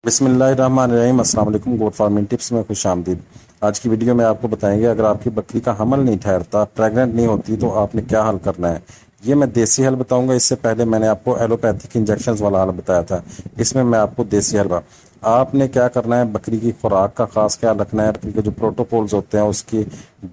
बिस्मिल्लाहिर्रहमानिर्रहीम। अस्सलाम वालेकुम। गोट फार्मिंग टिप्स में खुश आमदीद। आज की वीडियो में आपको बताएंगे अगर आपकी बकरी का हमल नहीं ठहरता, प्रेग्नेंट नहीं होती, तो आपने क्या हल करना है। ये मैं देसी हल बताऊंगा। इससे पहले मैंने आपको एलोपैथिक इंजेक्शंस वाला हल बताया था। इसमें मैं आपको देसी हल आपने क्या करना है, बकरी की खुराक का खास ख्याल रखना है। बकरी के जो प्रोटोकॉल्स होते हैं उसकी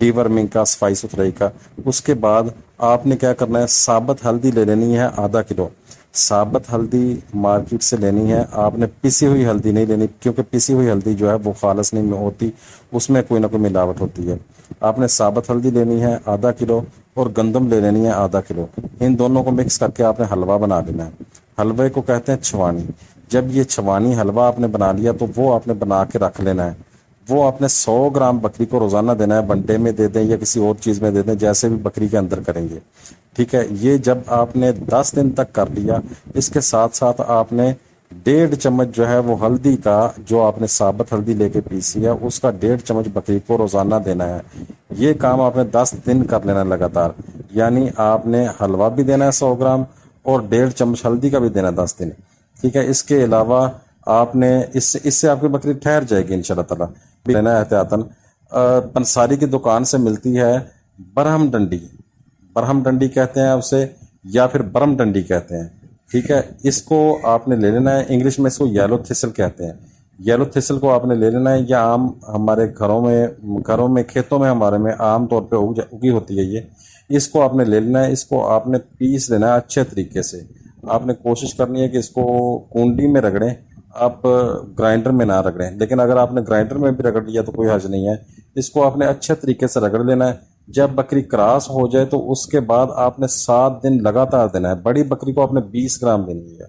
डीवर्मिंग का, सफाई सुथराई का। उसके बाद आपने क्या करना है, साबुत हल्दी ले लेनी है आधा किलो। साबुत हल्दी मार्केट से लेनी है आपने, पिसी हुई हल्दी नहीं लेनी, क्योंकि पिसी हुई हल्दी जो है वो खालस नहीं होती, उसमें कोई ना कोई मिलावट होती है। आपने साबुत हल्दी लेनी है आधा किलो और गंदम ले लेनी है आधा किलो। इन दोनों को मिक्स करके आपने हलवा बना लेना है। हलवे को कहते हैं छवानी। जब ये छवानी हलवा आपने बना लिया तो वो आपने बना के रख लेना है। वो आपने 100 ग्राम बकरी को रोजाना देना है। वनडे में दे दें या किसी और चीज में दे दें, जैसे भी बकरी के अंदर करेंगे। ठीक है, ये जब आपने 10 दिन तक कर लिया, इसके साथ साथ आपने 1.5 चम्मच जो है वो हल्दी का, जो आपने साबुत हल्दी लेके पीसी है, उसका 1.5 चम्मच बकरी को रोजाना देना है। ये काम आपने 10 दिन कर लेना लगातार। यानी आपने हलवा भी देना है 100 ग्राम और 1.5 चम्मच हल्दी का भी देना है 10 दिन। ठीक है, इसके अलावा आपने इससे इससे आपकी बकरी ठहर जाएगी इंशाल्लाह ताला। लेना है एहतियातन। पंसारी की दुकान से मिलती है बरहम डंडी। बरहम डंडी कहते हैं उसे, या फिर बरम डंडी कहते हैं। ठीक है, इसको आपने ले लेना है। इंग्लिश में इसको येलो थिसल कहते हैं। येलो थिसल को आपने ले लेना है। या आम हमारे घरों में खेतों में हमारे में आम तौर पे उगी होती है ये। इसको आपने ले लेना है। इसको आपने पीस लेना है अच्छे तरीके से। आपने कोशिश करनी है कि इसको कूंडी में रगड़ें, आप ग्राइंडर में ना रगड़ें। लेकिन अगर आपने ग्राइंडर में भी रगड़ लिया तो कोई हर्ज नहीं है। इसको आपने अच्छे तरीके से रगड़ लेना है। जब बकरी क्रॉस हो जाए तो उसके बाद आपने 7 दिन लगातार देना है। बड़ी बकरी को आपने 20 ग्राम देनी है।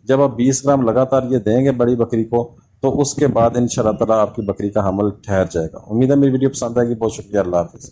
जब आप 20 ग्राम लगातार ये देंगे बड़ी बकरी को, तो उसके बाद इंशाल्लाह ताला आपकी बकरी का हमल ठहर जाएगा। उम्मीद है मेरी वीडियो पसंद आएगी। बहुत शुक्रिया। अल्लाह हाफिज़।